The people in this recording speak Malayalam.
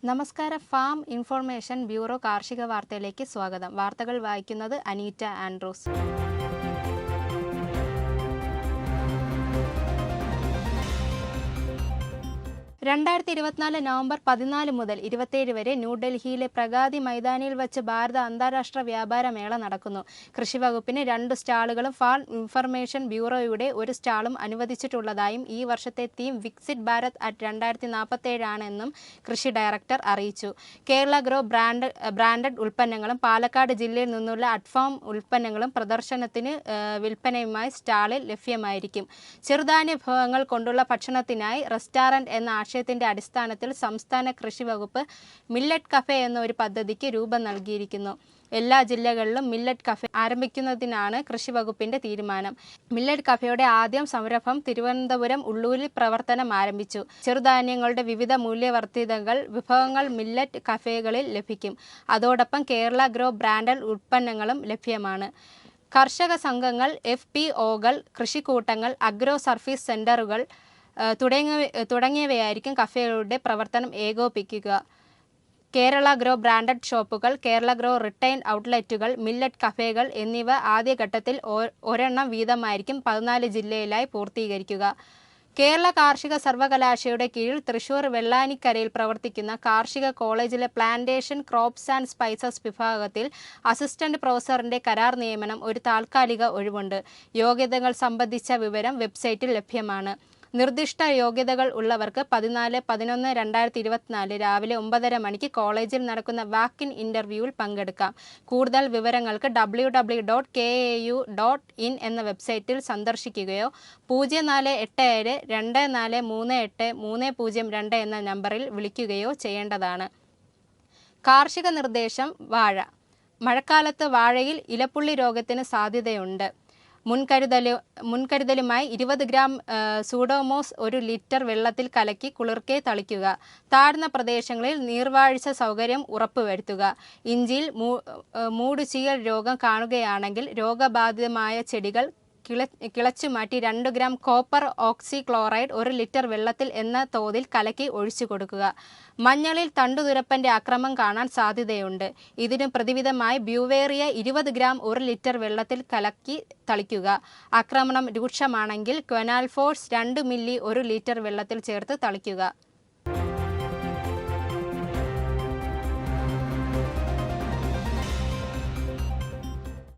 നമസ്കാരം. ഫാം ഇൻഫർമേഷൻ ബ്യൂറോ കാർഷിക വാർത്തയിലേക്ക് സ്വാഗതം. വാർത്തകൾ വായിക്കുന്നത് അനീറ്റ ആൻഡ്രൂസ്. 2024 നവംബർ 14 മുതൽ 27 വരെ ന്യൂഡൽഹിയിലെ പ്രഗതി മൈതാനിയിൽ വച്ച് ഭാരത അന്താരാഷ്ട്ര വ്യാപാര മേള നടക്കുന്നു. കൃഷി വകുപ്പിന് 2 സ്റ്റാളുകളും ഫാം ഇൻഫർമേഷൻ ബ്യൂറോയുടെ 1 സ്റ്റാളും അനുവദിച്ചിട്ടുള്ളതായും ഈ വർഷത്തെ തീം വികസിത് ഭാരത് അറ്റ് 2047 ആണെന്നും കൃഷി ഡയറക്ടർ അറിയിച്ചു. കേരള ഗ്രോ ബ്രാൻഡഡ് ഉൽപ്പന്നങ്ങളും പാലക്കാട് ജില്ലയിൽ നിന്നുള്ള അഡ്ഫാം ഉൽപ്പന്നങ്ങളും പ്രദർശനത്തിന് വിൽപ്പനയുമായി സ്റ്റാളിൽ ലഭ്യമായിരിക്കും. ചെറുധാന്യ വിഭവങ്ങൾ കൊണ്ടുള്ള ഭക്ഷണത്തിനായി റെസ്റ്റോറന്റ് എന്ന ത്തിന്റെ അടിസ്ഥാനത്തിൽ സംസ്ഥാന കൃഷി വകുപ്പ് മില്ലറ്റ് കഫേ എന്ന ഒരു പദ്ധതിക്ക് രൂപം നൽകിയിരിക്കുന്നു. എല്ലാ ജില്ലകളിലും മില്ലറ്റ് കഫേ ആരംഭിക്കുന്നതിനാണ് കൃഷി വകുപ്പിന്റെ തീരുമാനം. മില്ലറ്റ് കഫേയുടെ ആദ്യം സംരംഭം തിരുവനന്തപുരം ഉള്ളൂരിൽ പ്രവർത്തനം ആരംഭിച്ചു. ചെറുധാന്യങ്ങളുടെ വിവിധ മൂല്യവർദ്ധിതകൾ വിഭവങ്ങൾ മില്ലറ്റ് കഫേകളിൽ ലഭിക്കും. അതോടൊപ്പം കേരള ഗ്രോ ബ്രാൻഡഡ് ഉൽപ്പന്നങ്ങളും ലഭ്യമാണ്. കർഷക സംഘങ്ങൾ, FPOകൾ, കൃഷിക്കൂട്ടങ്ങൾ, അഗ്രോ സർവീസ് സെന്ററുകൾ തുടങ്ങിയവയായിരിക്കും കഫേകളുടെ പ്രവർത്തനം ഏകോപിപ്പിക്കുക. കേരള ഗ്രോ ബ്രാൻഡഡ് ഷോപ്പുകൾ, കേരള ഗ്രോ റിട്ടെയിൽ ഔട്ട്ലെറ്റുകൾ, മില്ലറ്റ് കഫേകൾ എന്നിവ ആദ്യഘട്ടത്തിൽ ഒരെണ്ണം വീതമായിരിക്കും 14 ജില്ലയിലായി പൂർത്തീകരിക്കുക. കേരള കാർഷിക സർവകലാശാലയുടെ കീഴിൽ തൃശൂർ വെള്ളാനിക്കരയിൽ പ്രവർത്തിക്കുന്ന കാർഷിക കോളേജിലെ പ്ലാന്റേഷൻ, ക്രോപ്സ് ആൻഡ് സ്പൈസസ് വിഭാഗത്തിൽ അസിസ്റ്റന്റ് പ്രൊഫസറിന്റെ കരാർ നിയമനം ഒരു താൽക്കാലിക ഒഴിവുണ്ട്. യോഗ്യതകൾ സംബന്ധിച്ച വിവരം വെബ്സൈറ്റിൽ ലഭ്യമാണ്. നിർദ്ദിഷ്ട യോഗ്യതകൾ ഉള്ളവർക്ക് 14/11/2024 രാവിലെ 9:30 മണിക്ക് കോളേജിൽ നടക്കുന്ന വാക്ക് ഇൻ ഇന്റർവ്യൂവിൽ പങ്കെടുക്കാം. കൂടുതൽ വിവരങ്ങൾക്ക് www.kau.in എന്ന വെബ്സൈറ്റിൽ സന്ദർശിക്കുകയോ 047724383002 എന്ന നമ്പറിൽ വിളിക്കുകയോ ചെയ്യേണ്ടതാണ്. കാർഷിക നിർദ്ദേശം. വാഴ. മഴക്കാലത്ത് വാഴയിൽ ഇലപ്പുള്ളി രോഗത്തിന് സാധ്യതയുണ്ട്. മുൻകരുതലുമായി 20 ഗ്രാം സൂഡോമോസ് 1 ലിറ്റർ വെള്ളത്തിൽ കലക്കി കുളിർക്കെ തളിക്കുക. താഴ്ന്ന പ്രദേശങ്ങളിൽ നീർവാഴ്ച സൗകര്യം ഉറപ്പുവരുത്തുക. ഇഞ്ചിയിൽ മൂടുചീയൽ രോഗം കാണുകയാണെങ്കിൽ രോഗബാധിതമായ ചെടികൾ കിളച്ചുമാറ്റി 2 ഗ്രാം കോപ്പർ ഓക്സിക്ലോറൈഡ് 1 ലിറ്റർ വെള്ളത്തിൽ എന്ന തോതിൽ കലക്കി ഒഴിച്ചു കൊടുക്കുക. മഞ്ഞളിൽ തണ്ടുതുരപ്പന്റെ ആക്രമണം കാണാൻ സാധ്യതയുണ്ട്. ഇതിന് പ്രതിവിധമായി ബ്യൂവേറിയ 20 ഗ്രാം 1 ലിറ്റർ വെള്ളത്തിൽ കലക്കി തളിക്കുക. ആക്രമണം രൂക്ഷമാണെങ്കിൽ ക്വനാൽഫോസ് 2 മില്ലി 1 ലിറ്റർ വെള്ളത്തിൽ ചേർത്ത് തളിക്കുക.